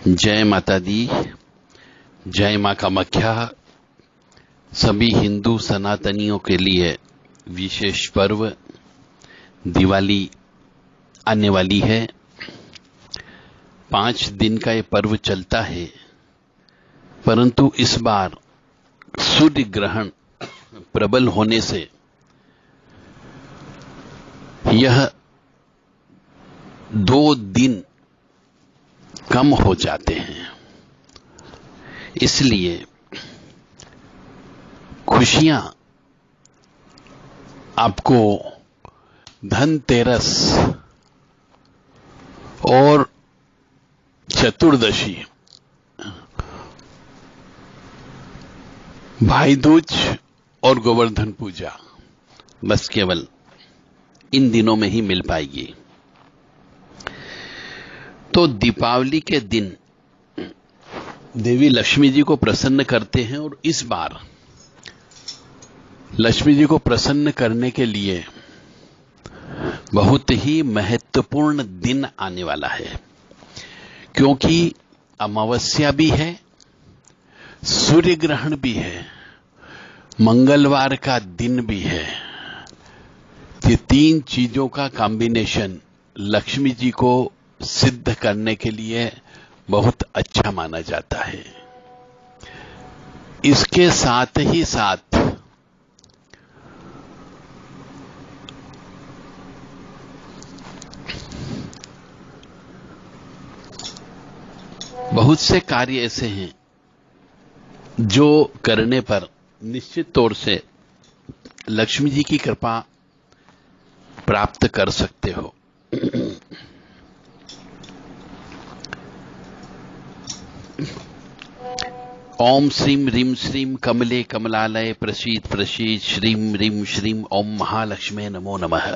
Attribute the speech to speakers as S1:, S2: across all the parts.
S1: जय माता दी, जय मां कामाख्या। सभी हिंदू सनातनियों के लिए विशेष पर्व दिवाली आने वाली है। 5 दिन का ये पर्व चलता है, परंतु इस बार सूर्य ग्रहण प्रबल होने से यह 2 दिन कम हो जाते हैं। इसलिए खुशियां आपको धनतेरस और चतुर्दशी, भाई दूज और गोवर्धन पूजा बस केवल इन दिनों में ही मिल पाएगी। तो दीपावली के दिन देवी लक्ष्मी जी को प्रसन्न करते हैं और इस बार लक्ष्मी जी को प्रसन्न करने के लिए बहुत ही महत्वपूर्ण दिन आने वाला है, क्योंकि अमावस्या भी है, सूर्य ग्रहण भी है, मंगलवार का दिन भी है। ये 3 चीजों का कॉम्बिनेशन लक्ष्मी जी को सिद्ध करने के लिए बहुत अच्छा माना जाता है। इसके साथ ही साथ बहुत से कार्य ऐसे हैं जो करने पर निश्चित तौर से लक्ष्मी जी की कृपा प्राप्त कर सकते हो। ओम श्रीम रीम श्रीम कमले कमलालय प्रसीद प्रसीद श्रीम रीम श्रीम ओम महालक्ष्मी नमो नमः।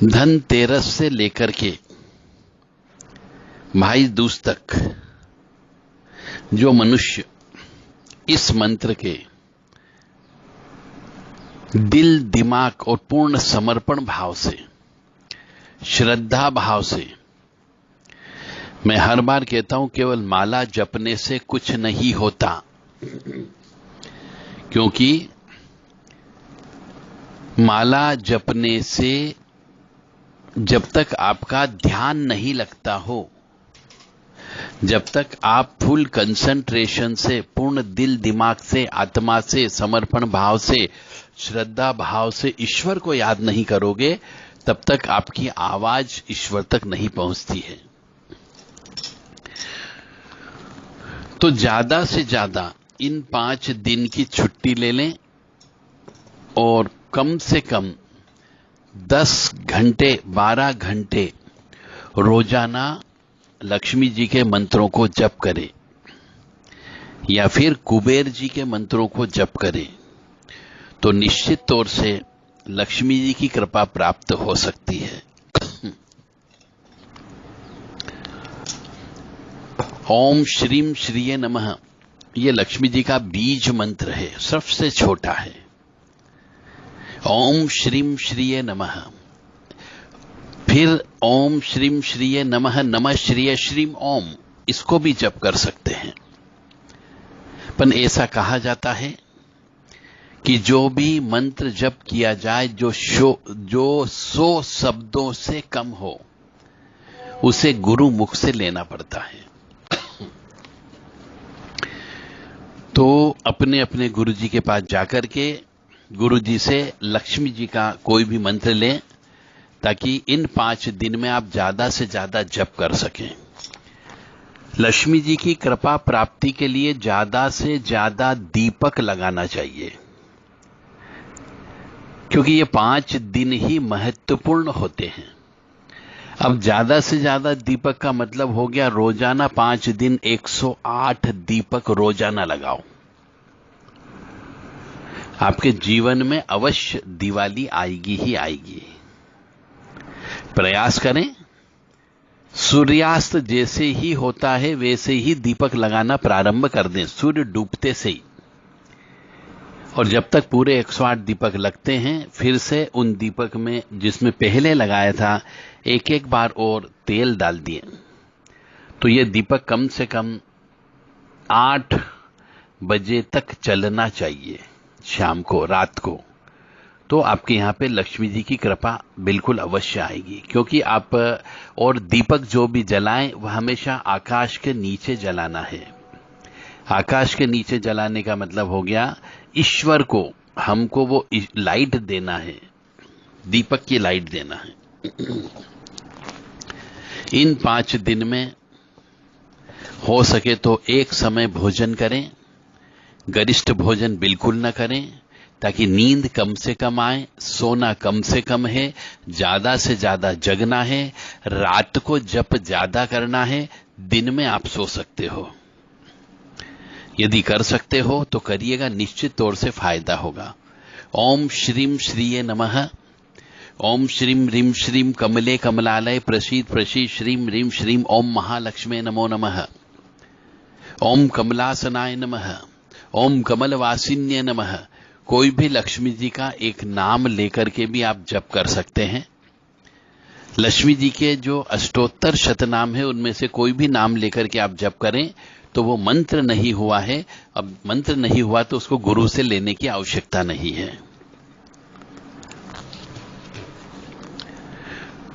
S1: धनतेरस से लेकर के भाई दूज तक जो मनुष्य इस मंत्र के दिल दिमाग और पूर्ण समर्पण भाव से, श्रद्धा भाव से, मैं हर बार कहता हूं केवल माला जपने से कुछ नहीं होता, क्योंकि माला जपने से जब तक आपका ध्यान नहीं लगता हो, जब तक आप फुल कंसंट्रेशन से, पूर्ण दिल दिमाग से, आत्मा से, समर्पण भाव से, श्रद्धा भाव से ईश्वर को याद नहीं करोगे, तब तक आपकी आवाज ईश्वर तक नहीं पहुंचती है। तो ज्यादा से ज्यादा इन 5 दिन की छुट्टी ले लें और कम से कम 10 घंटे 12 घंटे रोजाना लक्ष्मी जी के मंत्रों को जप करें या फिर कुबेर जी के मंत्रों को जप करें, तो निश्चित तौर से लक्ष्मी जी की कृपा प्राप्त हो सकती है। ओम श्रीम श्रीये नमः, ये लक्ष्मी जी का बीज मंत्र है, सबसे छोटा है। ओम श्रीम श्रीये नमः, फिर ओम श्रीम श्रीये नमः नमः श्रीये श्रीम ओम, इसको भी जप कर सकते हैं। पर ऐसा कहा जाता है कि जो भी मंत्र जप किया जाए जो 100 शब्दों से कम हो, उसे गुरु मुख से लेना पड़ता है। तो अपने अपने गुरु जी के पास जाकर के गुरु जी से लक्ष्मी जी का कोई भी मंत्र लें, ताकि इन 5 दिन में आप ज्यादा से ज्यादा जप कर सकें। लक्ष्मी जी की कृपा प्राप्ति के लिए ज्यादा से ज्यादा दीपक लगाना चाहिए, क्योंकि ये 5 दिन ही महत्वपूर्ण होते हैं। अब ज्यादा से ज्यादा दीपक का मतलब हो गया रोजाना 5 दिन 108 दीपक रोजाना लगाओ। आपके जीवन में अवश्य दिवाली आएगी ही आएगी। प्रयास करें, सूर्यास्त जैसे ही होता है वैसे ही दीपक लगाना प्रारंभ कर दें, सूर्य डूबते से ही। और जब तक पूरे 108 दीपक लगते हैं, फिर से उन दीपक में जिसमें पहले लगाया था एक एक बार और तेल डाल दिए। तो ये दीपक कम से कम 8 बजे तक चलना चाहिए, शाम को, रात को। तो आपके यहाँ पे लक्ष्मी जी की कृपा बिल्कुल अवश्य आएगी। क्योंकि आप और दीपक जो भी जलाएं वह हमेशा आकाश के नीचे जलाना है। आकाश के नीचे जलाने का मतलब हो गया ईश्वर को, हमको वो लाइट देना है, दीपक की लाइट देना है। इन 5 दिन में हो सके तो एक समय भोजन करें, गरिष्ठ भोजन बिल्कुल न करें, ताकि नींद कम से कम आए। सोना कम से कम है, ज्यादा से ज्यादा जगना है। रात को जप ज्यादा करना है, दिन में आप सो सकते हो। यदि कर सकते हो तो करिएगा, निश्चित तौर से फायदा होगा। ओम श्रीम श्रीये नमः। ओम श्रीम रीम श्रीम कमले कमलालय प्रसीद प्रसीद श्रीम रीम श्रीम ओम महालक्ष्मे नमो नमः। ओम कमलासनाय नमः। ओम कमलवासिन्ये नमः। कोई भी लक्ष्मी जी का एक नाम लेकर के भी आप जप कर सकते हैं। लक्ष्मी जी के जो अष्टोत्तर शतनाम है उनमें से कोई भी नाम लेकर के आप जप करें तो वो मंत्र नहीं हुआ है। अब मंत्र नहीं हुआ तो उसको गुरु से लेने की आवश्यकता नहीं है।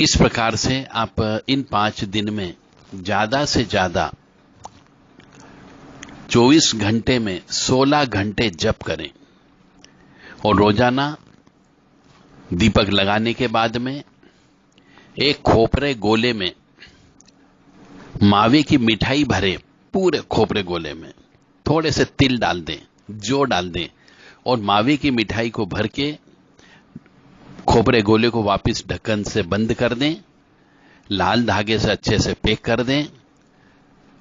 S1: इस प्रकार से आप इन 5 दिन में ज्यादा से ज्यादा 24 घंटे में 16 घंटे जप करें। और रोजाना दीपक लगाने के बाद में एक खोपरे गोले में मावे की मिठाई भरे, पूरे खोपरे गोले में थोड़े से तिल डाल दें, जौ डाल दें, और मावे की मिठाई को भर के खोपरे गोले को वापस ढक्कन से बंद कर दें, लाल धागे से अच्छे से पैक कर दें,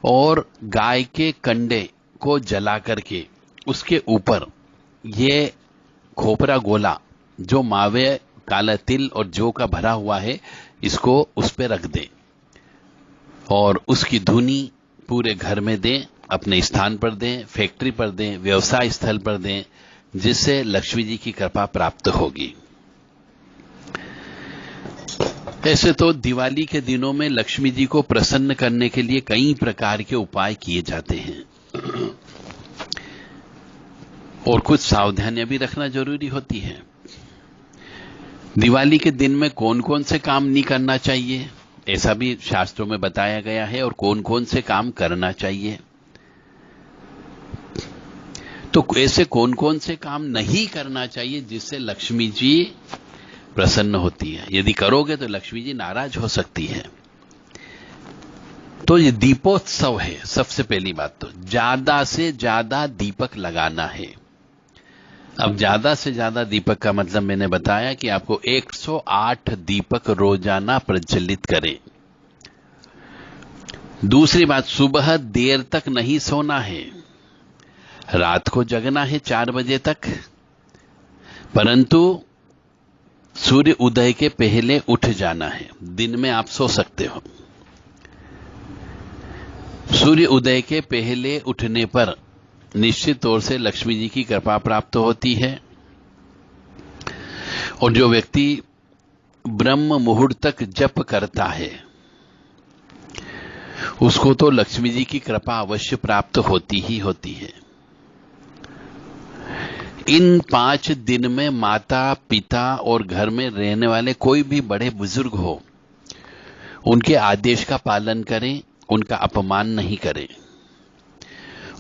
S1: और गाय के कंडे को जला करके उसके ऊपर ये खोपरा गोला जो मावे, काला तिल और जौ का भरा हुआ है, इसको उस पे रख दें और उसकी धुनी पूरे घर में दें, अपने स्थान पर दें, फैक्ट्री पर दें, व्यवसाय स्थल पर दें, जिससे लक्ष्मी जी की कृपा प्राप्त होगी। ऐसे तो दिवाली के दिनों में लक्ष्मी जी को प्रसन्न करने के लिए कई प्रकार के उपाय किए जाते हैं और कुछ सावधानियां भी रखना जरूरी होती है। दिवाली के दिन में कौन कौन से काम नहीं करना चाहिए, ऐसा भी शास्त्रों में बताया गया है, और कौन कौन से काम करना चाहिए। तो ऐसे कौन कौन से काम नहीं करना चाहिए जिससे लक्ष्मी जी प्रसन्न होती है। यदि करोगे तो लक्ष्मी जी नाराज हो सकती है। तो ये दीपोत्सव है। सबसे पहली बात तो ज्यादा से ज्यादा दीपक लगाना है। अब ज्यादा से ज्यादा दीपक का मतलब मैंने बताया कि आपको 108 दीपक रोजाना प्रज्वलित करें। दूसरी बात, सुबह देर तक नहीं सोना है, रात को जगना है 4 बजे तक, परंतु सूर्य उदय के पहले उठ जाना है। दिन में आप सो सकते हो। सूर्य उदय के पहले उठने पर निश्चित तौर से लक्ष्मी जी की कृपा प्राप्त होती है। और जो व्यक्ति ब्रह्म मुहूर्त तक जप करता है उसको तो लक्ष्मी जी की कृपा अवश्य प्राप्त होती ही होती है। इन 5 दिन में माता पिता और घर में रहने वाले कोई भी बड़े बुजुर्ग हो, उनके आदेश का पालन करें, उनका अपमान नहीं करें,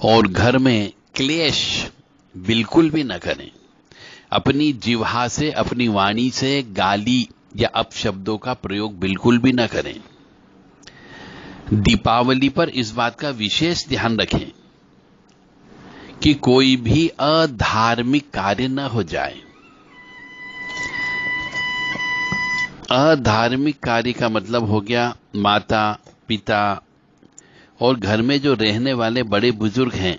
S1: और घर में क्लेश बिल्कुल भी न करें। अपनी जिह्वा से, अपनी वाणी से गाली या अपशब्दों का प्रयोग बिल्कुल भी न करें। दीपावली पर इस बात का विशेष ध्यान रखें कि कोई भी अधार्मिक कार्य न हो जाए। अधार्मिक कार्य का मतलब हो गया माता पिता और घर में जो रहने वाले बड़े बुजुर्ग हैं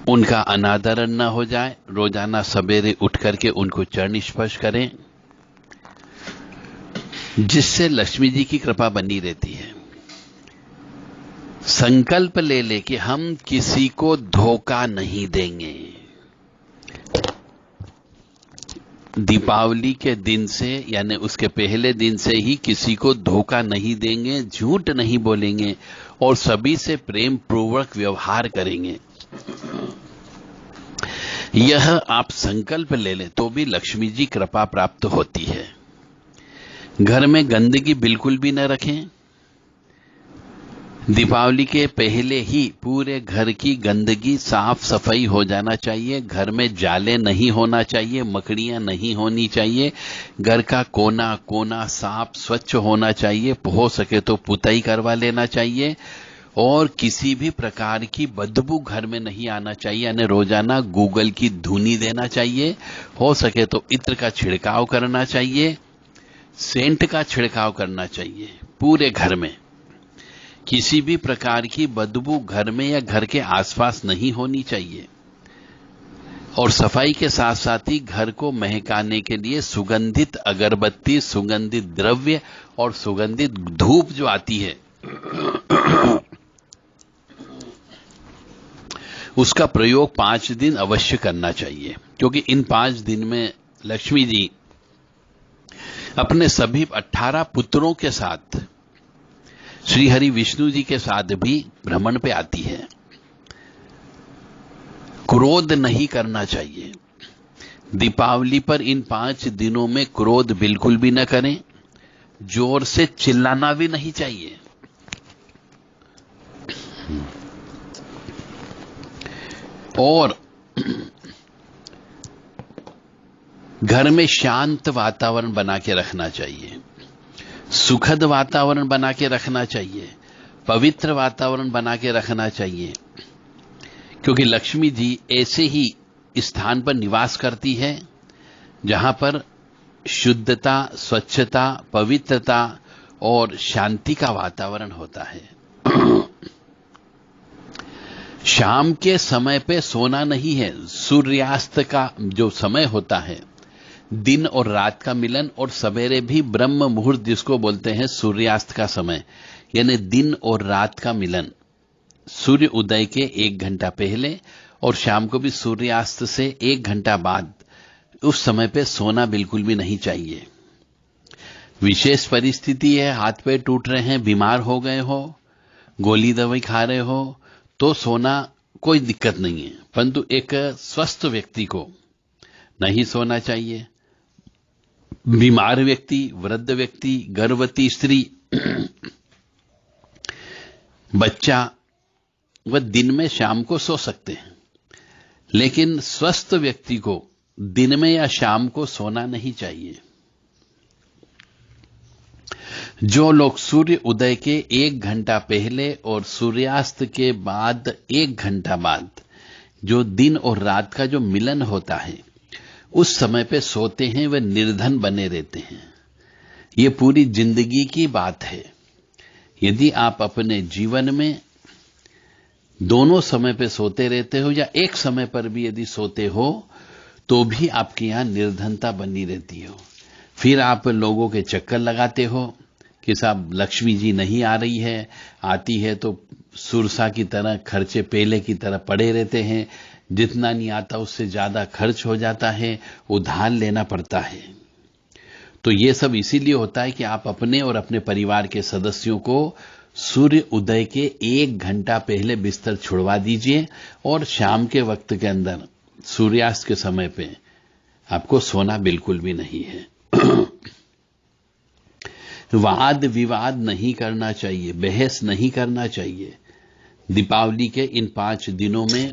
S1: उनका अनादर न हो जाए। रोजाना सवेरे उठ करके उनको चरण स्पर्श करें, जिससे लक्ष्मी जी की कृपा बनी रहती है। संकल्प ले ले कि हम किसी को धोखा नहीं देंगे। दीपावली के दिन से यानी उसके पहले दिन से ही किसी को धोखा नहीं देंगे, झूठ नहीं बोलेंगे और सभी से प्रेम पूर्वक व्यवहार करेंगे। यह आप संकल्प ले लें तो भी लक्ष्मी जी कृपा प्राप्त होती है। घर में गंदगी बिल्कुल भी न रखें। दीपावली के पहले ही पूरे घर की गंदगी साफ सफाई हो जाना चाहिए। घर में जाले नहीं होना चाहिए, मकड़ियां नहीं होनी चाहिए। घर का कोना कोना साफ स्वच्छ होना चाहिए। हो सके तो पुताई करवा लेना चाहिए और किसी भी प्रकार की बदबू घर में नहीं आना चाहिए। यानी रोजाना गूगल की धुनी देना चाहिए। हो सके तो इत्र का छिड़काव करना चाहिए, सेंट का छिड़काव करना चाहिए। पूरे घर में किसी भी प्रकार की बदबू घर में या घर के आसपास नहीं होनी चाहिए। और सफाई के साथ साथ ही घर को महकाने के लिए सुगंधित अगरबत्ती, सुगंधित द्रव्य और सुगंधित धूप जो आती है उसका प्रयोग 5 दिन अवश्य करना चाहिए, क्योंकि इन 5 दिन में लक्ष्मी जी अपने सभी 18 पुत्रों के साथ श्री हरि विष्णु जी के साथ भी भ्रमण पे आती है। क्रोध नहीं करना चाहिए। दीपावली पर इन 5 दिनों में क्रोध बिल्कुल भी न करें। जोर से चिल्लाना भी नहीं चाहिए। और घर में शांत वातावरण बना के रखना चाहिए, सुखद वातावरण बना के रखना चाहिए, पवित्र वातावरण बना के रखना चाहिए, क्योंकि लक्ष्मी जी ऐसे ही स्थान पर निवास करती है जहां पर शुद्धता, स्वच्छता, पवित्रता और शांति का वातावरण होता है। शाम के समय पे सोना नहीं है। सूर्यास्त का जो समय होता है, दिन और रात का मिलन, और सवेरे भी ब्रह्म मुहूर्त जिसको बोलते हैं सूर्यास्त का समय, यानी दिन और रात का मिलन, सूर्य उदय के 1 घंटा पहले और शाम को भी सूर्यास्त से 1 घंटा बाद, उस समय पे सोना बिल्कुल भी नहीं चाहिए। विशेष परिस्थिति है, हाथ पैर टूट रहे हैं, बीमार हो गए हो, गोली दवाई खा रहे हो, तो सोना कोई दिक्कत नहीं है, परंतु एक स्वस्थ व्यक्ति को नहीं सोना चाहिए। बीमार व्यक्ति, वृद्ध व्यक्ति, गर्भवती स्त्री, बच्चा, वह दिन में शाम को सो सकते हैं, लेकिन स्वस्थ व्यक्ति को दिन में या शाम को सोना नहीं चाहिए। जो लोग सूर्य उदय के 1 घंटा पहले और सूर्यास्त के बाद 1 घंटा बाद जो दिन और रात का जो मिलन होता है उस समय पे सोते हैं, वे निर्धन बने रहते हैं। ये पूरी जिंदगी की बात है। यदि आप अपने जीवन में दोनों समय पे सोते रहते हो या एक समय पर भी यदि सोते हो तो भी आपके यहां निर्धनता बनी रहती हो। फिर आप लोगों के चक्कर लगाते हो कि साहब लक्ष्मी जी नहीं आ रही है, आती है तो सुरसा की तरह खर्चे पेले की तरह पड़े रहते हैं, जितना नहीं आता उससे ज्यादा खर्च हो जाता है, उधार लेना पड़ता है। तो ये सब इसीलिए होता है कि आप अपने और अपने परिवार के सदस्यों को सूर्य उदय के 1 घंटा पहले बिस्तर छुड़वा दीजिए और शाम के वक्त के अंदर सूर्यास्त के समय पे आपको सोना बिल्कुल भी नहीं है। वाद विवाद नहीं करना चाहिए, बहस नहीं करना चाहिए। दीपावली के इन 5 दिनों में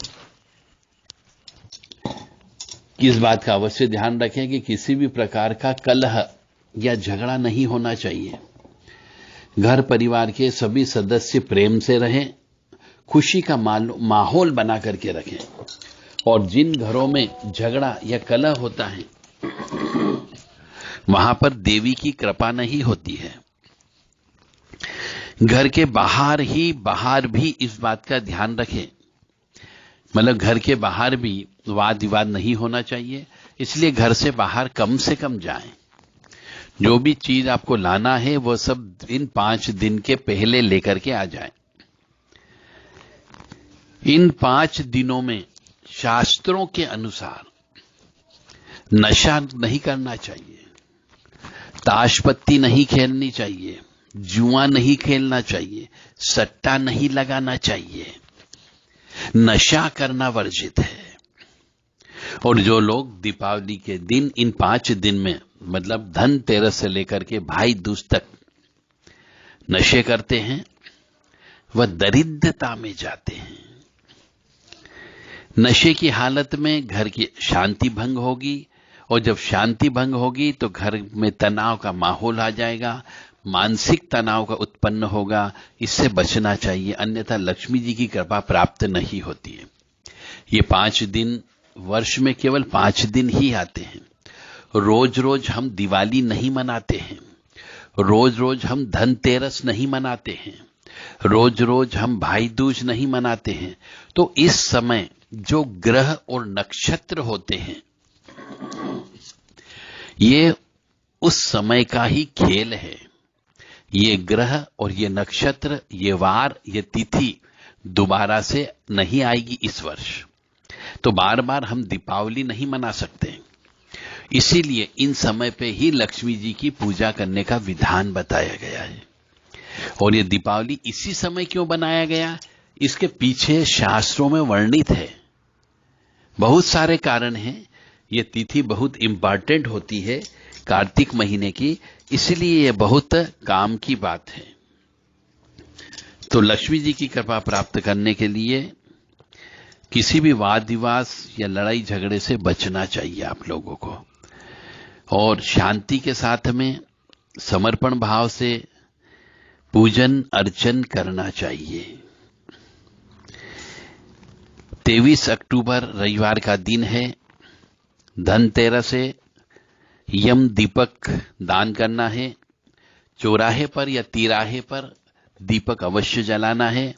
S1: इस बात का अवश्य ध्यान रखें कि किसी भी प्रकार का कलह या झगड़ा नहीं होना चाहिए। घर परिवार के सभी सदस्य प्रेम से रहें, खुशी का माहौल बना करके रखें, और जिन घरों में झगड़ा या कलह होता है वहां पर देवी की कृपा नहीं होती है। घर के बाहर भी इस बात का ध्यान रखें, मतलब घर के बाहर भी वाद विवाद नहीं होना चाहिए। इसलिए घर से बाहर कम से कम जाएं। जो भी चीज आपको लाना है वो सब इन 5 दिन के पहले लेकर के आ जाएं। इन 5 दिनों में शास्त्रों के अनुसार नशा नहीं करना चाहिए, ताश पत्ती नहीं खेलनी चाहिए, जुआ नहीं खेलना चाहिए, सट्टा नहीं लगाना चाहिए, नशा करना वर्जित है। और जो लोग दीपावली के दिन, इन 5 दिन में, मतलब धनतेरस से लेकर के भाई दूज तक नशे करते हैं, वह दरिद्रता में जाते हैं। नशे की हालत में घर की शांति भंग होगी, और जब शांति भंग होगी तो घर में तनाव का माहौल आ जाएगा, मानसिक तनाव का उत्पन्न होगा। इससे बचना चाहिए, अन्यथा लक्ष्मी जी की कृपा प्राप्त नहीं होती है। ये 5 दिन वर्ष में केवल 5 दिन ही आते हैं। रोज रोज हम दिवाली नहीं मनाते हैं, रोज रोज हम धनतेरस नहीं मनाते हैं, रोज रोज हम भाई दूज नहीं मनाते हैं। तो इस समय जो ग्रह और नक्षत्र होते हैं, ये उस समय का ही खेल है। ये ग्रह और ये नक्षत्र, ये वार, ये तिथि दोबारा से नहीं आएगी इस वर्ष। तो बार बार हम दीपावली नहीं मना सकते। इसीलिए इन समय पे ही लक्ष्मी जी की पूजा करने का विधान बताया गया है। और ये दीपावली इसी समय क्यों बनाया गया, इसके पीछे शास्त्रों में वर्णित है। बहुत सारे कारण हैं। ये तिथि बहुत इंपॉर्टेंट होती है कार्तिक महीने की, इसलिए ये बहुत काम की बात है। तो लक्ष्मी जी की कृपा प्राप्त करने के लिए किसी भी वाद विवाद या लड़ाई झगड़े से बचना चाहिए आप लोगों को, और शांति के साथ में समर्पण भाव से पूजन अर्चन करना चाहिए। 23 अक्टूबर रविवार का दिन है। धनतेरस है। यम दीपक दान करना है। चौराहे पर या तिराहे पर दीपक अवश्य जलाना है।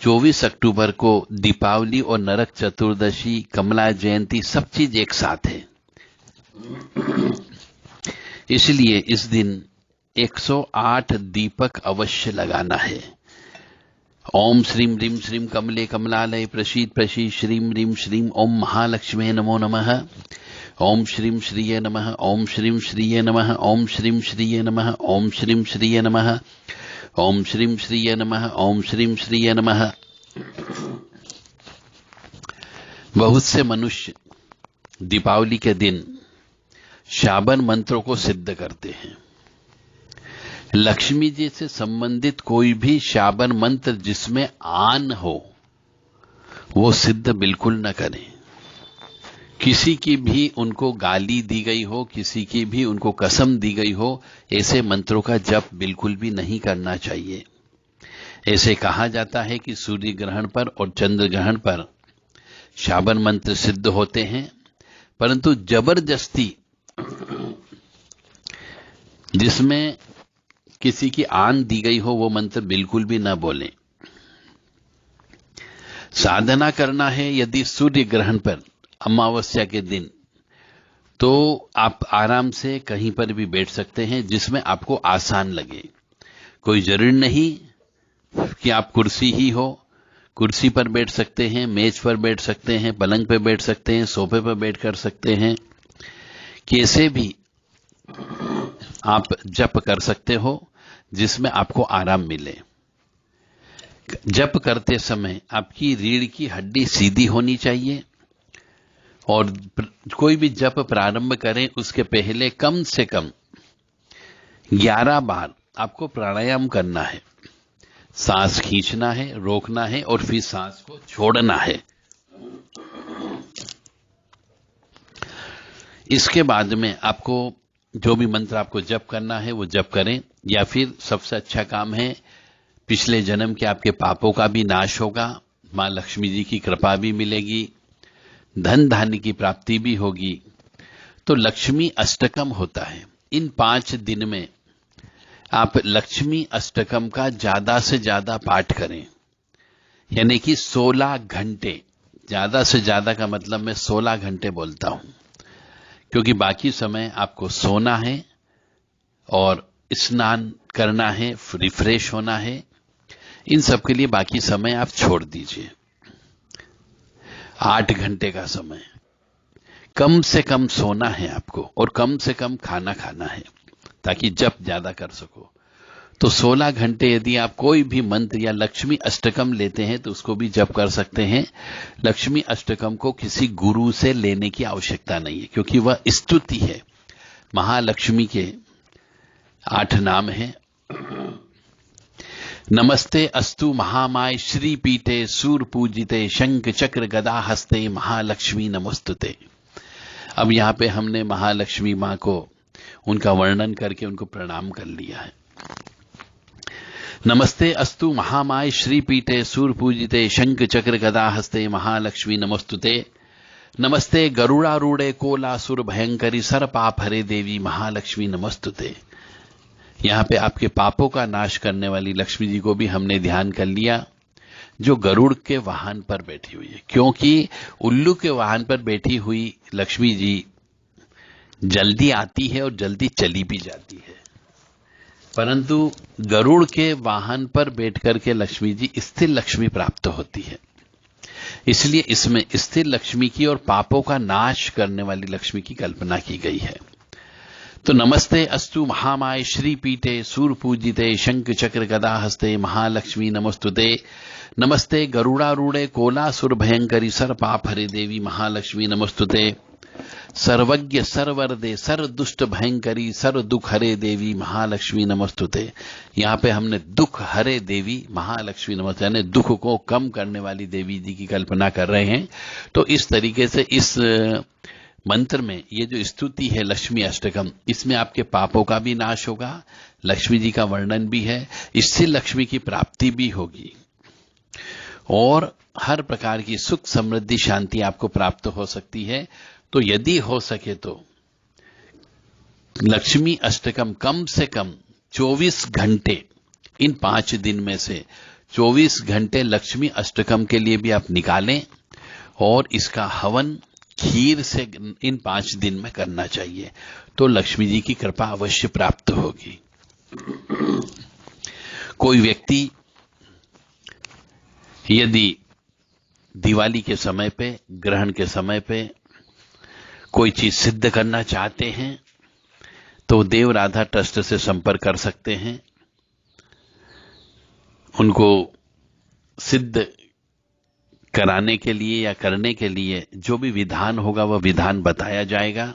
S1: 24 अक्टूबर को दीपावली और नरक चतुर्दशी, कमला जयंती, सब चीज एक साथ है। इसलिए इस दिन 108 दीपक अवश्य लगाना है। ओम श्रीम ह्रीम श्रीम कमले कमलालय प्रसीद प्रसीद श्रीम ह्रीम श्रीम ओम महालक्ष्मी नमो नमः। ओम श्रीम श्रीये नमः। ओम श्रीम श्रीये नमः। ओम श्रीम श्रीये नमः। ओम श्रीम श्रीये नमः। ओम श्रीम श्रीये नमः। ओम श्रीम श्रीये नमः। बहुत से मनुष्य दीपावली के दिन शाबन मंत्रों को सिद्ध करते हैं। लक्ष्मी जी से संबंधित कोई भी शाबन मंत्र जिसमें आन हो, वो सिद्ध बिल्कुल न करें। किसी की भी उनको गाली दी गई हो, किसी की भी उनको कसम दी गई हो, ऐसे मंत्रों का जप बिल्कुल भी नहीं करना चाहिए। ऐसे कहा जाता है कि सूर्य ग्रहण पर और चंद्र ग्रहण पर शाबन मंत्र सिद्ध होते हैं, परंतु जबरदस्ती जिसमें किसी की आन दी गई हो वो मंत्र बिल्कुल भी ना बोलें। साधना करना है यदि सूर्य ग्रहण पर अमावस्या के दिन, तो आप आराम से कहीं पर भी बैठ सकते हैं जिसमें आपको आसान लगे। कोई जरूरी नहीं कि आप कुर्सी ही हो, कुर्सी पर बैठ सकते हैं, मेज पर बैठ सकते हैं, पलंग पर बैठ सकते हैं, सोफे पर बैठ कर सकते हैं। कैसे भी आप जप कर सकते हो जिसमें आपको आराम मिले। जप करते समय आपकी रीढ़ की हड्डी सीधी होनी चाहिए, और कोई भी जप प्रारंभ करें उसके पहले कम से कम 11 बार आपको प्राणायाम करना है। सांस खींचना है, रोकना है और फिर सांस को छोड़ना है। इसके बाद में आपको जो भी मंत्र आपको जप करना है वो जप करें, या फिर सबसे अच्छा काम है, पिछले जन्म के आपके पापों का भी नाश होगा, मां लक्ष्मी जी की कृपा भी मिलेगी, धन धान्य की प्राप्ति भी होगी। तो लक्ष्मी अष्टकम होता है। इन 5 दिन में आप लक्ष्मी अष्टकम का ज्यादा से ज्यादा पाठ करें, यानी कि 16 घंटे। ज्यादा से ज्यादा का मतलब मैं 16 घंटे बोलता हूं, क्योंकि बाकी समय आपको सोना है और स्नान करना है, रिफ्रेश होना है। इन सब के लिए बाकी समय आप छोड़ दीजिए। 8 घंटे का समय कम से कम सोना है आपको और कम से कम खाना खाना है ताकि जप ज्यादा कर सको। तो 16 घंटे यदि आप कोई भी मंत्र या लक्ष्मी अष्टकम लेते हैं तो उसको भी जप कर सकते हैं। लक्ष्मी अष्टकम को किसी गुरु से लेने की आवश्यकता नहीं है क्योंकि वह स्तुति है। महालक्ष्मी के 8 नाम हैं। नमस्ते अस्तु महामाय श्री पीठे सूर पूजिते शंख चक्र गदा हस्ते महालक्ष्मी नमोस्तुते। अब यहां पे हमने महालक्ष्मी मां को उनका वर्णन करके उनको प्रणाम कर लिया है। नमस्ते अस्तु महामाय श्री पीठे सूर पूजिते शंख चक्र गदा हस्ते महालक्ष्मी नमोस्तुते। नमस्ते गरुड़ारूढ़े कोलासुर भयंकरी सर्पाप हरे देवी महालक्ष्मी नमोस्तुते। यहां पे आपके पापों का नाश करने वाली लक्ष्मी जी को भी हमने ध्यान कर लिया जो गरुड़ के वाहन पर बैठी हुई है, क्योंकि उल्लू के वाहन पर बैठी हुई लक्ष्मी जी जल्दी आती है और जल्दी चली भी जाती है, परंतु गरुड़ के वाहन पर बैठ करके लक्ष्मी जी स्थिर लक्ष्मी प्राप्त होती है। इसलिए इसमें स्थिर लक्ष्मी की और पापों का नाश करने वाली लक्ष्मी की कल्पना की गई है। तो नमस्ते अस्तु महामाय श्री पीठे सूर पूजिते शंख चक्र गदा हस्ते महालक्ष्मी नमोस्तुते। नमस्ते गरुड़ारूढ़े कोलासुर भयंकरी सर्पाप हरे देवी महालक्ष्मी नमोस्तुते। सर्वज्ञ सर्वरदे सर दुष्ट भयंकरी सर दुख हरे देवी महालक्ष्मी नमोस्तुते। यहाँ पे हमने दुख हरे देवी महालक्ष्मी नमोस्तुते यानी दुख को कम करने वाली देवी जी की कल्पना कर रहे हैं। तो इस तरीके से इस मंत्र में ये जो स्तुति है लक्ष्मी अष्टकम, इसमें आपके पापों का भी नाश होगा, लक्ष्मी जी का वर्णन भी है, इससे लक्ष्मी की प्राप्ति भी होगी और हर प्रकार की सुख समृद्धि शांति आपको प्राप्त हो सकती है। तो यदि हो सके तो लक्ष्मी अष्टकम कम से कम 24 घंटे, इन 5 दिन में से 24 घंटे लक्ष्मी अष्टकम के लिए भी आप निकालें और इसका हवन खीर से इन 5 दिन में करना चाहिए, तो लक्ष्मी जी की कृपा अवश्य प्राप्त होगी। कोई व्यक्ति यदि दिवाली के समय पे, ग्रहण के समय पे कोई चीज सिद्ध करना चाहते हैं तो देव राधा ट्रस्ट से संपर्क कर सकते हैं। उनको सिद्ध कराने के लिए या करने के लिए जो भी विधान होगा वह विधान बताया जाएगा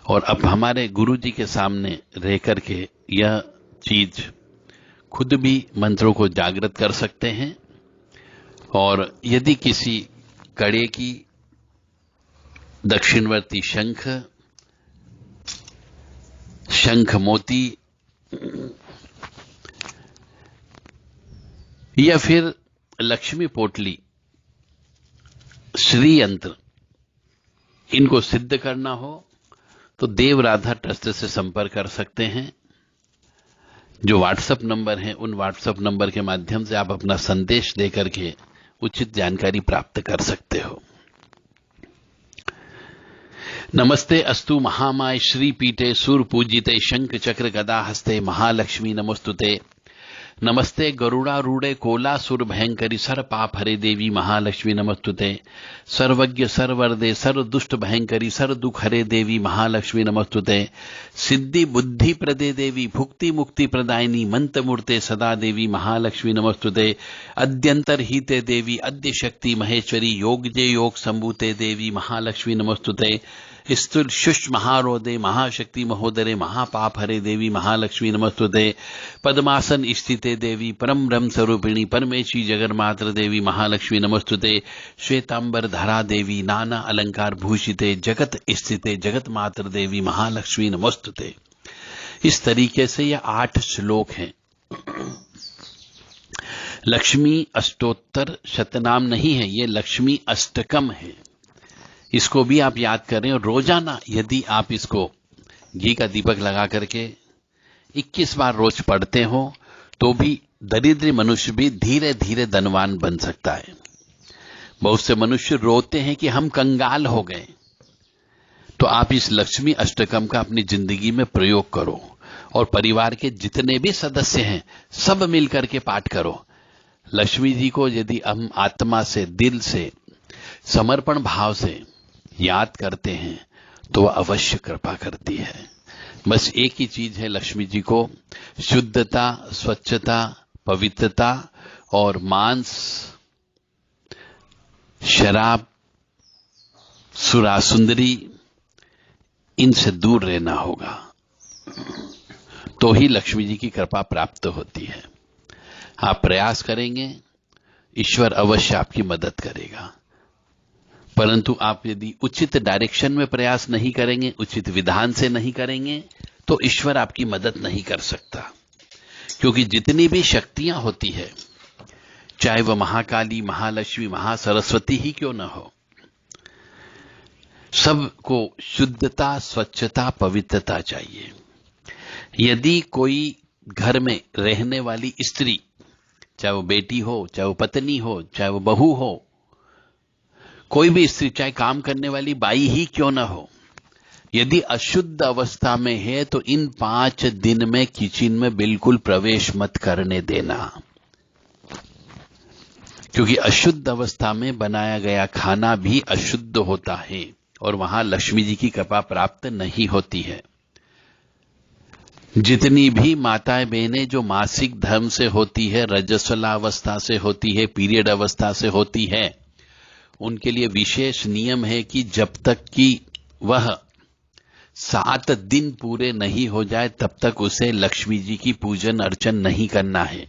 S1: और अब हमारे गुरु जी के सामने रह करके यह चीज खुद भी मंत्रों को जागृत कर सकते हैं। और यदि किसी कड़े की दक्षिणवर्ती शंख मोती या फिर लक्ष्मी पोटली श्री यंत्र इनको सिद्ध करना हो तो देव राधा ट्रस्ट से संपर्क कर सकते हैं। जो व्हाट्सएप नंबर है उन व्हाट्सएप नंबर के माध्यम से आप अपना संदेश देकर के उचित जानकारी प्राप्त कर सकते हो। नमस्ते अस्तु महामाय श्री पीठे सूर पूजिते शंख चक्र गदा हस्ते महालक्ष्मी नमोस्तुते। नमस्ते गरुड़ारूढ़े कोलासुर भयंकरी सर पाप हरे देवी महालक्ष्मी नमोस्तुते। सर्वज्ञ सर्वरदे सर दुष्ट भयंकरी सर दुख हरे देवी महालक्ष्मी नमोस्तुते। सिद्धि बुद्धि प्रदे देवी भुक्ति मुक्ति प्रदायिनी मंत्र मूर्ते सदा देवी महालक्ष्मी नमोस्तुते। अद्यंतर हिते देवी अद्य शक्ति महेश्वरी योगजे योग संभूते देवी महालक्ष्मी नमोस्तुते। स्तुल शुष् महारोदे महाशक्ति महोदरे महापाप हरे देवी महालक्ष्मी नमोस्तुते। पद्मासन स्थिते देवी परम ब्रह्म स्वरूपिणी परमेश्वरी जगन्मात्र देवी महालक्ष्मी नमोस्तुते। श्वेतांबर धरा देवी नाना अलंकार भूषिते जगत स्थिते जगत मात्र देवी महालक्ष्मी नमोस्तुते। इस तरीके से यह 8 श्लोक हैं। लक्ष्मी अष्टोत्तर शतनाम नहीं है, ये लक्ष्मी अष्टकम है। इसको भी आप याद करें और रोजाना यदि आप इसको घी का दीपक लगा करके 21 बार रोज पढ़ते हो तो भी दरिद्र मनुष्य भी धीरे धीरे धनवान बन सकता है। बहुत से मनुष्य रोते हैं कि हम कंगाल हो गए, तो आप इस लक्ष्मी अष्टकम का अपनी जिंदगी में प्रयोग करो और परिवार के जितने भी सदस्य हैं सब मिलकर के पाठ करो। लक्ष्मी जी को यदि हम आत्मा से, दिल से, समर्पण भाव से याद करते हैं तो वह अवश्य कृपा करती है। बस एक ही चीज है लक्ष्मी जी को, शुद्धता, स्वच्छता, पवित्रता और मांस, शराब, सुरा सुंदरी, इनसे दूर रहना होगा, तो ही लक्ष्मी जी की कृपा प्राप्त होती है। आप प्रयास करेंगे, ईश्वर अवश्य आपकी मदद करेगा। परंतु आप यदि उचित डायरेक्शन में प्रयास नहीं करेंगे, उचित विधान से नहीं करेंगे, तो ईश्वर आपकी मदद नहीं कर सकता। क्योंकि जितनी भी शक्तियां होती है, चाहे वह महाकाली, महालक्ष्मी, महासरस्वती ही क्यों न हो, सबको शुद्धता, स्वच्छता, पवित्रता चाहिए। यदि कोई घर में रहने वाली स्त्री, चाहे वो बेटी हो, चाहे वो पत्नी हो, चाहे वो बहू हो, कोई भी स्त्री, चाहे काम करने वाली बाई ही क्यों न हो, यदि अशुद्ध अवस्था में है तो इन 5 दिन में किचन में बिल्कुल प्रवेश मत करने देना। क्योंकि अशुद्ध अवस्था में बनाया गया खाना भी अशुद्ध होता है और वहां लक्ष्मी जी की कृपा प्राप्त नहीं होती है। जितनी भी माताएं बहनें जो मासिक धर्म से होती है, रजस्वला अवस्था से होती है, पीरियड अवस्था से होती है, उनके लिए विशेष नियम है कि जब तक कि वह 7 दिन पूरे नहीं हो जाए तब तक उसे लक्ष्मी जी की पूजन अर्चन नहीं करना है।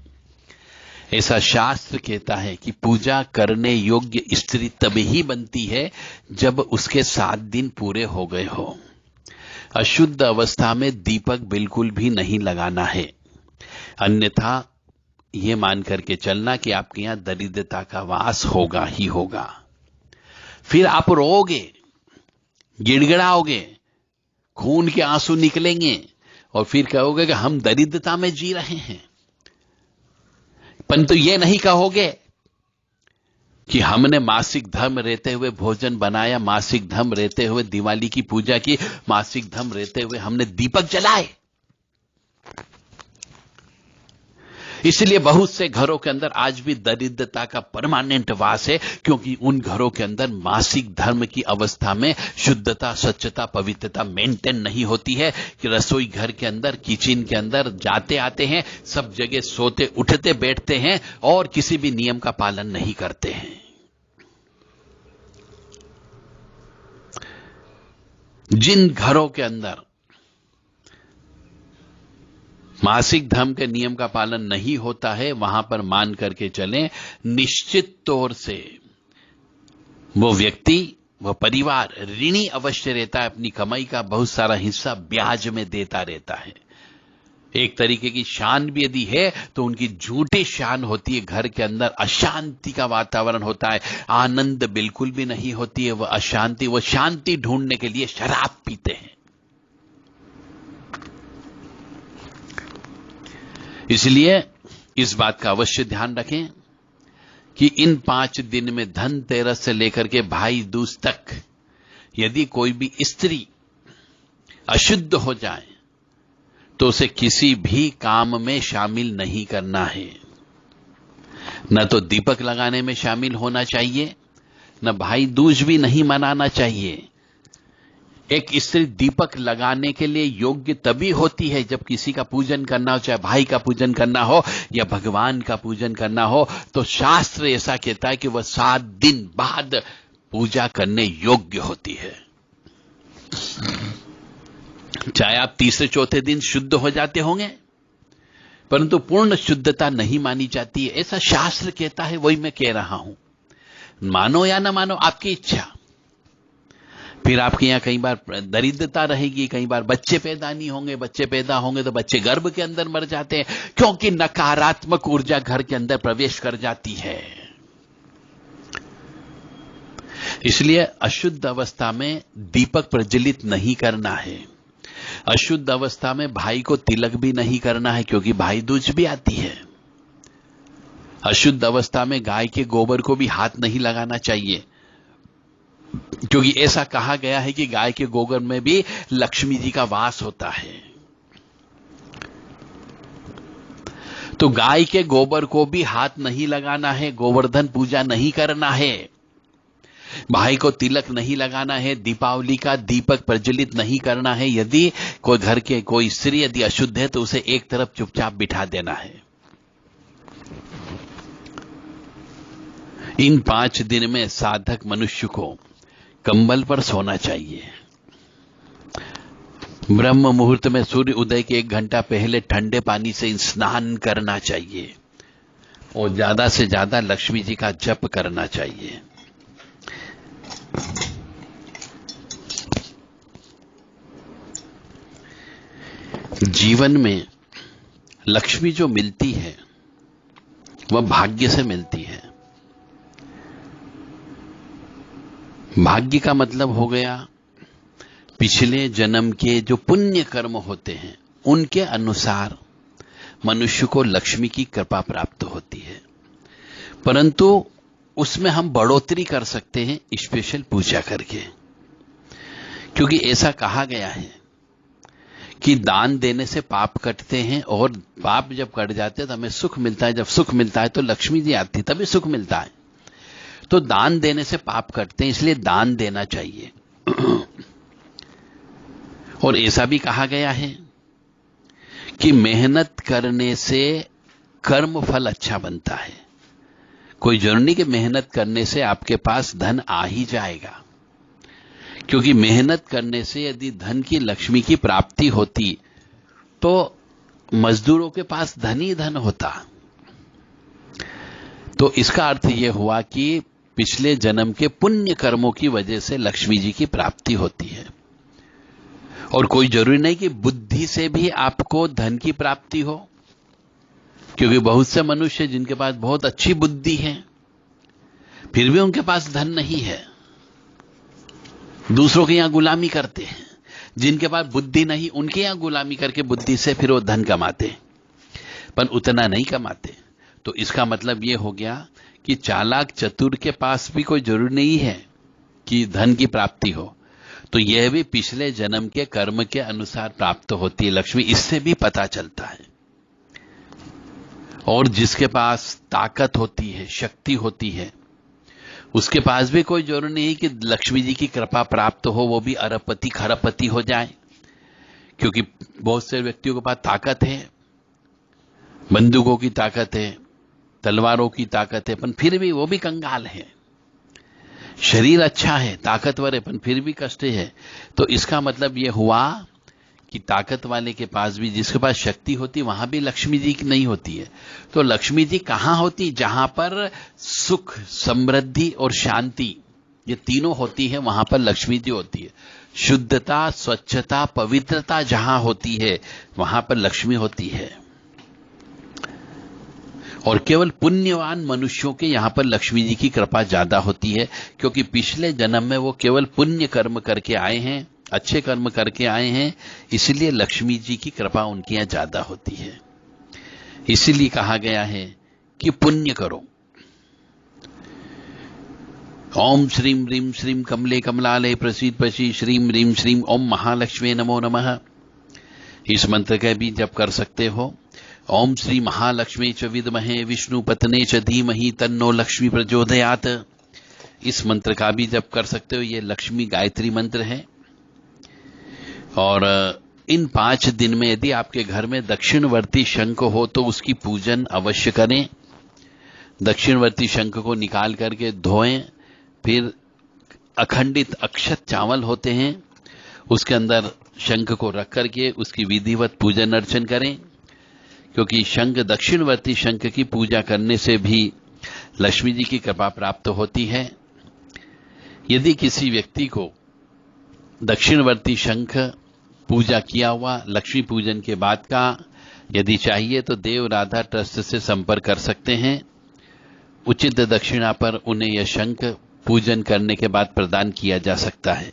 S1: ऐसा शास्त्र कहता है कि पूजा करने योग्य स्त्री तब ही बनती है जब उसके 7 दिन पूरे हो गए हो। अशुद्ध अवस्था में दीपक बिल्कुल भी नहीं लगाना है, अन्यथा यह मान करके चलना कि आपके यहां दरिद्रता का वास होगा ही होगा। फिर आप रोओगे, गिड़गिड़ाओगे, खून के आंसू निकलेंगे और फिर कहोगे कि हम दरिद्रता में जी रहे हैं। परंतु यह नहीं कहोगे कि हमने मासिक धर्म रहते हुए भोजन बनाया, मासिक धर्म रहते हुए दिवाली की पूजा की, मासिक धर्म रहते हुए हमने दीपक जलाए। इसलिए बहुत से घरों के अंदर आज भी दरिद्रता का परमानेंट वास है, क्योंकि उन घरों के अंदर मासिक धर्म की अवस्था में शुद्धता, स्वच्छता, पवित्रता मेंटेन नहीं होती है। कि रसोई घर के अंदर, किचन के अंदर जाते आते हैं, सब जगह सोते उठते बैठते हैं और किसी भी नियम का पालन नहीं करते हैं। जिन घरों के अंदर मासिक धर्म के नियम का पालन नहीं होता है, वहां पर मान करके चलें, निश्चित तौर से वो व्यक्ति, वह परिवार ऋणी अवश्य रहता है। अपनी कमाई का बहुत सारा हिस्सा ब्याज में देता रहता है। एक तरीके की शान भी यदि है तो उनकी झूठी शान होती है। घर के अंदर अशांति का वातावरण होता है, आनंद बिल्कुल भी नहीं होती है, वह अशांति, वह शांति ढूंढने के लिए शराब पीते हैं। इसलिए इस बात का अवश्य ध्यान रखें कि इन 5 दिन में धनतेरस से लेकर के भाई दूज तक यदि कोई भी स्त्री अशुद्ध हो जाए तो उसे किसी भी काम में शामिल नहीं करना है। न तो दीपक लगाने में शामिल होना चाहिए, न भाई दूज भी नहीं मनाना चाहिए। एक स्त्री दीपक लगाने के लिए योग्य तभी होती है जब किसी का पूजन करना हो, चाहे भाई का पूजन करना हो या भगवान का पूजन करना हो, तो शास्त्र ऐसा कहता है कि वह 7 दिन बाद पूजा करने योग्य होती है। चाहे आप तीसरे चौथे दिन शुद्ध हो जाते होंगे, परंतु पूर्ण शुद्धता नहीं मानी जाती है, ऐसा शास्त्र कहता है। वही मैं कह रहा हूं, मानो या ना मानो आपकी इच्छा। फिर आपके यहां कई बार दरिद्रता रहेगी, कई बार बच्चे पैदा नहीं होंगे, बच्चे पैदा होंगे तो बच्चे गर्भ के अंदर मर जाते हैं, क्योंकि नकारात्मक ऊर्जा घर के अंदर प्रवेश कर जाती है। इसलिए अशुद्ध अवस्था में दीपक प्रज्वलित नहीं करना है। अशुद्ध अवस्था में भाई को तिलक भी नहीं करना है, क्योंकि भाई दूज भी आती है। अशुद्ध अवस्था में गाय के गोबर को भी हाथ नहीं लगाना चाहिए, क्योंकि ऐसा कहा गया है कि गाय के गोबर में भी लक्ष्मी जी का वास होता है। तो गाय के गोबर को भी हाथ नहीं लगाना है, गोवर्धन पूजा नहीं करना है। भाई को तिलक नहीं लगाना है, दीपावली का दीपक प्रज्वलित नहीं करना है। यदि कोई घर के कोई स्त्री यदि अशुद्ध है तो उसे एक तरफ चुपचाप बिठा देना है। इन 5 दिन में साधक मनुष्य को कंबल पर सोना चाहिए। ब्रह्म मुहूर्त में सूर्य उदय के 1 घंटा पहले ठंडे पानी से स्नान करना चाहिए और ज्यादा से ज्यादा लक्ष्मी जी का जप करना चाहिए। जीवन में लक्ष्मी जो मिलती है वह भाग्य से मिलती है। भाग्य का मतलब हो गया पिछले जन्म के जो पुण्य कर्म होते हैं उनके अनुसार मनुष्य को लक्ष्मी की कृपा प्राप्त होती है, परंतु उसमें हम बढ़ोतरी कर सकते हैं स्पेशल पूजा करके। क्योंकि ऐसा कहा गया है कि दान देने से पाप कटते हैं और पाप जब कट जाते हैं तो हमें सुख मिलता है। जब सुख मिलता है तो लक्ष्मी जी आती, तभी सुख मिलता है। तो दान देने से पाप कटते हैं, इसलिए दान देना चाहिए। और ऐसा भी कहा गया है कि मेहनत करने से कर्म फल अच्छा बनता है। कोई जरूरी नहीं कि मेहनत करने से आपके पास धन आ ही जाएगा, क्योंकि मेहनत करने से यदि धन की लक्ष्मी की प्राप्ति होती तो मजदूरों के पास धन ही धन होता। तो इसका अर्थ यह हुआ कि पिछले जन्म के पुण्य कर्मों की वजह से लक्ष्मी जी की प्राप्ति होती है। और कोई जरूरी नहीं कि बुद्धि से भी आपको धन की प्राप्ति हो, क्योंकि बहुत से मनुष्य जिनके पास बहुत अच्छी बुद्धि है फिर भी उनके पास धन नहीं है, दूसरों के यहां गुलामी करते हैं। जिनके पास बुद्धि नहीं उनके यहां गुलामी करके बुद्धि से फिर वो धन कमाते, पर उतना नहीं कमाते। तो इसका मतलब यह हो गया कि चालाक चतुर के पास भी कोई जरूरी नहीं है कि धन की प्राप्ति हो, तो यह भी पिछले जन्म के कर्म के अनुसार प्राप्त होती है लक्ष्मी, इससे भी पता चलता है। और जिसके पास ताकत होती है, शक्ति होती है, उसके पास भी कोई जरूरी नहीं कि लक्ष्मी जी की कृपा प्राप्त हो, वो भी अरबपति खरबपति हो जाए। क्योंकि बहुत से व्यक्तियों के पास ताकत है, बंदूकों की ताकत है, तलवारों की ताकत है, पर फिर भी वो भी कंगाल है। शरीर अच्छा है, ताकतवर है, पर फिर भी कष्ट है। तो इसका मतलब यह हुआ कि ताकत वाले के पास भी, जिसके पास शक्ति होती वहां भी लक्ष्मी जी की नहीं होती है। तो लक्ष्मी जी कहां होती? जहां पर सुख, समृद्धि और शांति ये तीनों होती है, वहां पर लक्ष्मी जी होती है। शुद्धता, स्वच्छता, पवित्रता जहां होती है वहां पर लक्ष्मी होती है। और केवल पुण्यवान मनुष्यों के यहां पर लक्ष्मी जी की कृपा ज्यादा होती है, क्योंकि पिछले जन्म में वो केवल पुण्य कर्म करके आए हैं, अच्छे कर्म करके आए हैं, इसलिए लक्ष्मी जी की कृपा उनके यहां ज्यादा होती है। इसीलिए कहा गया है कि पुण्य करो। ओम श्रीम ह्रीम श्रीम कमले कमलालय प्रसीद पशी श्रीम ह्रीम श्रीम ओम महालक्ष्मी नमो नमः। इस मंत्र का भी जप कर सकते हो। ओम श्री महालक्ष्मी च विद्महे विष्णु पत्ने च धीमहि तन्नो लक्ष्मी प्रचोदयात्। इस मंत्र का भी जप कर सकते हो। ये लक्ष्मी गायत्री मंत्र है। और इन 5 दिन में यदि आपके घर में दक्षिणवर्ती शंख हो तो उसकी पूजन अवश्य करें। दक्षिणवर्ती शंख को निकाल करके धोएं, फिर अखंडित अक्षत चावल होते हैं उसके अंदर शंख को रख करके उसकी विधिवत पूजन अर्चन करें, क्योंकि शंख, दक्षिणवर्ती शंख की पूजा करने से भी लक्ष्मी जी की कृपा प्राप्त होती है। यदि किसी व्यक्ति को दक्षिणवर्ती शंख पूजा किया हुआ लक्ष्मी पूजन के बाद का यदि चाहिए तो देव राधा ट्रस्ट से संपर्क कर सकते हैं। उचित दक्षिणा पर उन्हें यह शंख पूजन करने के बाद प्रदान किया जा सकता है।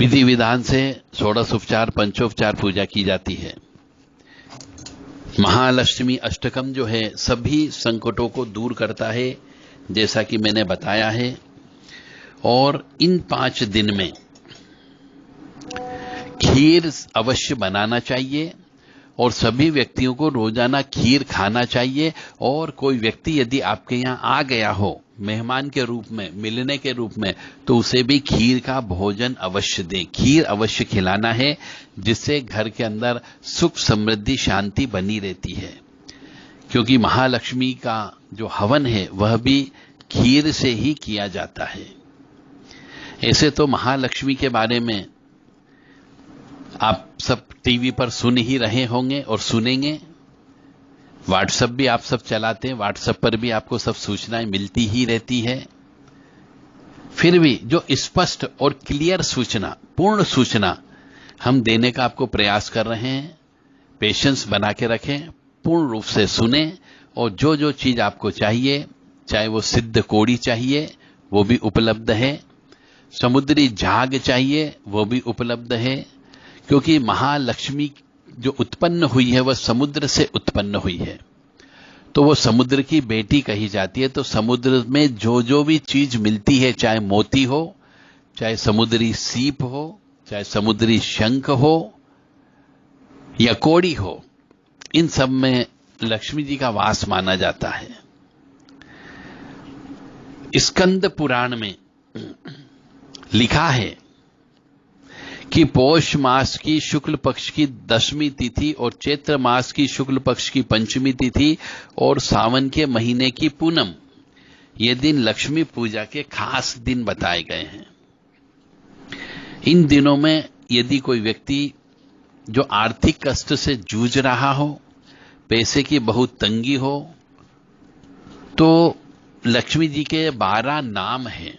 S1: विधि विधान से षोडशोपचार, पंचोपचार पूजा की जाती है। महालक्ष्मी अष्टकम जो है सभी संकटों को दूर करता है, जैसा कि मैंने बताया है। और इन 5 दिन में खीर अवश्य बनाना चाहिए और सभी व्यक्तियों को रोजाना खीर खाना चाहिए। और कोई व्यक्ति यदि आपके यहां आ गया हो मेहमान के रूप में, मिलने के रूप में, तो उसे भी खीर का भोजन अवश्य दें। खीर अवश्य खिलाना है, जिससे घर के अंदर सुख समृद्धि शांति बनी रहती है। क्योंकि महालक्ष्मी का जो हवन है वह भी खीर से ही किया जाता है। ऐसे तो महालक्ष्मी के बारे में आप सब टीवी पर सुन ही रहे होंगे और सुनेंगे। व्हाट्सएप भी आप सब चलाते हैं, व्हाट्सएप पर भी आपको सब सूचनाएं मिलती ही रहती है। फिर भी जो स्पष्ट और क्लियर सूचना, पूर्ण सूचना हम देने का आपको प्रयास कर रहे हैं, पेशेंस बना के रखें, पूर्ण रूप से सुने, और जो जो चीज आपको चाहिए, चाहे वो सिद्ध कोड़ी चाहिए वो भी उपलब्ध है, समुद्री झाग चाहिए वो भी उपलब्ध है। क्योंकि महालक्ष्मी जो उत्पन्न हुई है वह समुद्र से उत्पन्न हुई है, तो वो समुद्र की बेटी कही जाती है। तो समुद्र में जो जो भी चीज मिलती है, चाहे मोती हो, चाहे समुद्री सीप हो, चाहे समुद्री शंख हो या कोड़ी हो, इन सब में लक्ष्मी जी का वास माना जाता है। स्कंद पुराण में लिखा है कि पौष मास की शुक्ल पक्ष की 10वीं तिथि और चैत्र मास की शुक्ल पक्ष की 5वीं तिथि और सावन के महीने की पूनम, ये दिन लक्ष्मी पूजा के खास दिन बताए गए हैं। इन दिनों में यदि कोई व्यक्ति जो आर्थिक कष्ट से जूझ रहा हो, पैसे की बहुत तंगी हो, तो लक्ष्मी जी के 12 नाम हैं।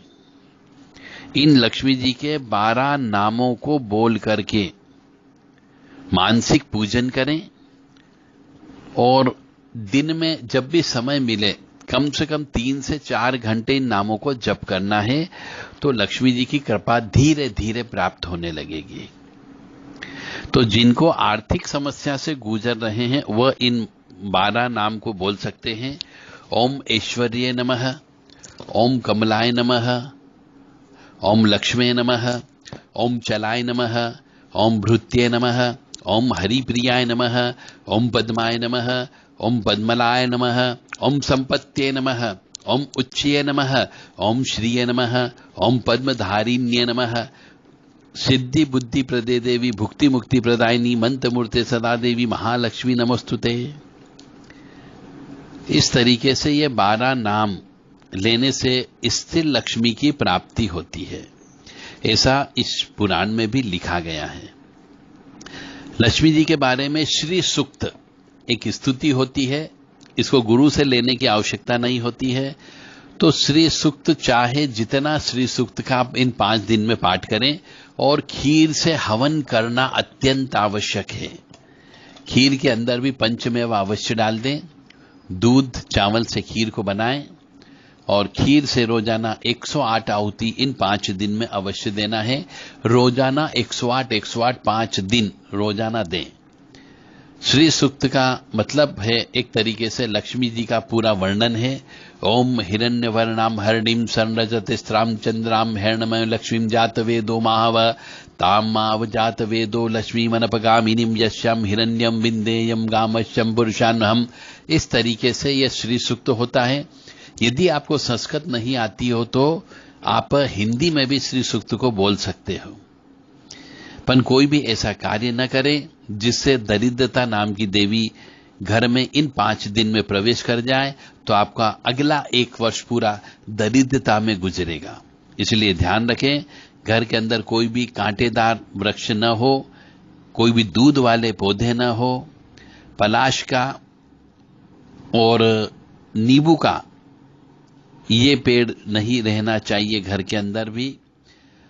S1: इन लक्ष्मी जी के 12 नामों को बोल करके मानसिक पूजन करें, और दिन में जब भी समय मिले कम से कम 3 से 4 घंटे इन नामों को जप करना है, तो लक्ष्मी जी की कृपा धीरे धीरे प्राप्त होने लगेगी। तो जिनको आर्थिक समस्या से गुजर रहे हैं वह इन 12 नाम को बोल सकते हैं। ओम ऐश्वर्ये नमः, ओम कमलाय नमः, ओम लक्ष्मे नमः, ओम चलाय नमः, ओम भृत्ये नमः, ओम हरिप्रियाय नमः, ओम पद्माय नमः, ओम पद्मलाय नमः, ओम संपत्ये नमः, ओम उच्चये नमः, ओम श्रिये नमः, ओम पद्मधारिण्ये नमः, सिद्धि बुद्धि प्रदे देवी भुक्ति मुक्ति प्रदायिनी मंत्र मूर्ते सदा देवी महालक्ष्मी नमस्तुते। इस तरीके से ये 12 नाम लेने से स्थिर लक्ष्मी की प्राप्ति होती है, ऐसा इस पुराण में भी लिखा गया है। लक्ष्मी जी के बारे में श्री सूक्त एक स्तुति होती है, इसको गुरु से लेने की आवश्यकता नहीं होती है। तो श्री सूक्त चाहे जितना श्री सूक्त का आप इन 5 दिन में पाठ करें, और खीर से हवन करना अत्यंत आवश्यक है। खीर के अंदर भी पंचमेवा अवश्य डाल दें, दूध चावल से खीर को बनाएं, और खीर से रोजाना 108 आहुति इन 5 दिन में अवश्य देना है। रोजाना 108 5 दिन रोजाना दें। श्री सूक्त का मतलब है एक तरीके से लक्ष्मी जी का पूरा वर्णन है। ओम हिरण्यवर्णाम हरणीम संरजतिस्त्राम चंद्राम हिरण्मय लक्ष्मीम जात वेदो माहव ताम माव जात वेदो लक्ष्मीमनपगामिनीम यश्यम हिरण्यम विंदेयम गामश्यम पुरुषान्हम। इस तरीके से यह श्री सूक्त होता है। यदि आपको संस्कृत नहीं आती हो तो आप हिंदी में भी श्री सूक्त को बोल सकते हो, पर कोई भी ऐसा कार्य न करे जिससे दरिद्रता नाम की देवी घर में इन 5 दिन में प्रवेश कर जाए, तो आपका अगला 1 वर्ष पूरा दरिद्रता में गुजरेगा। इसलिए ध्यान रखें, घर के अंदर कोई भी कांटेदार वृक्ष न हो, कोई भी दूध वाले पौधे न हो, पलाश का और नींबू का ये पेड़ नहीं रहना चाहिए घर के अंदर भी।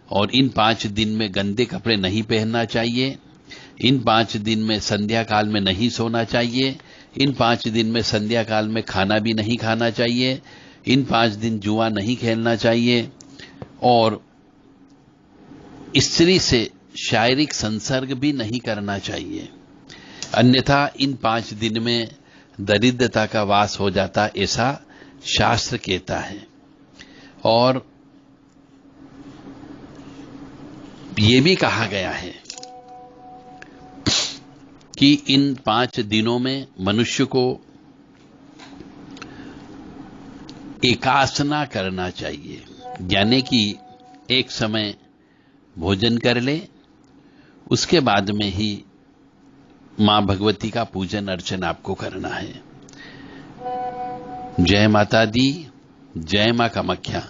S1: और इन 5 दिन में गंदे कपड़े नहीं पहनना चाहिए। इन 5 दिन में संध्या काल में नहीं सोना चाहिए। इन 5 दिन में संध्या काल में खाना भी नहीं खाना चाहिए। इन 5 दिन जुआ नहीं खेलना चाहिए, और स्त्री से शारीरिक संसर्ग भी नहीं करना चाहिए, अन्यथा इन 5 दिन में दरिद्रता का वास हो जाता, ऐसा शास्त्र कहता है। और ये भी कहा गया है कि इन 5 दिनों में मनुष्य को एकासना करना चाहिए, यानी कि एक समय भोजन कर ले, उसके बाद में ही मां भगवती का पूजन अर्चन आपको करना है। जय माता दी, जय मां कामाख्या।